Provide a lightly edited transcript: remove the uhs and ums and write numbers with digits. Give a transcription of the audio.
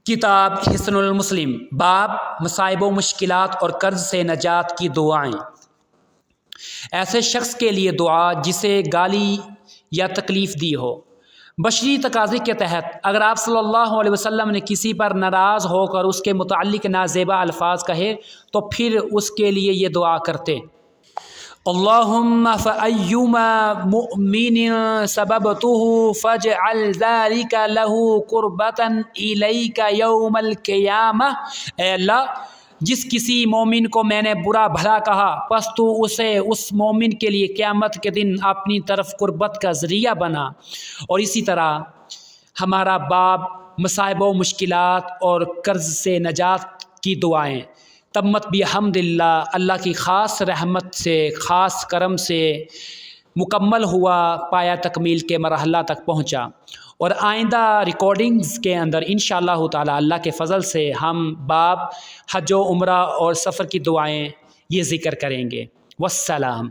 کتاب حصن المسلم، باب مصائب و مشکلات اور قرض سے نجات کی دعائیں۔ ایسے شخص کے لیے دعا جسے گالی یا تکلیف دی ہو۔ بشری تقاضے کے تحت اگر آپ صلی اللہ علیہ وسلم نے کسی پر ناراض ہو کر اس کے متعلق نازیبا الفاظ کہے تو پھر اس کے لیے یہ دعا کرتے: اللہم فأیما مؤمن سببتہ فاجعل ذلک لہ قربتا الیک یوم القیامہ۔ اے اللہ، جس کسی مومن کو میں نے برا بھلا کہا پس تو اسے اس مومن کے لیے قیامت کے دن اپنی طرف قربت کا ذریعہ بنا۔ اور اسی طرح ہمارا باب مصائب و مشکلات اور قرض سے نجات کی دعائیں۔ تمت بحمد اللہ، اللہ کی خاص رحمت سے، خاص کرم سے مکمل ہوا، پایا تکمیل کے مرحلہ تک پہنچا۔ اور آئندہ ریکارڈنگز کے اندر انشاءاللہ تعالی اللہ کے فضل سے ہم باب حج و عمرہ اور سفر کی دعائیں یہ ذکر کریں گے۔ والسلام۔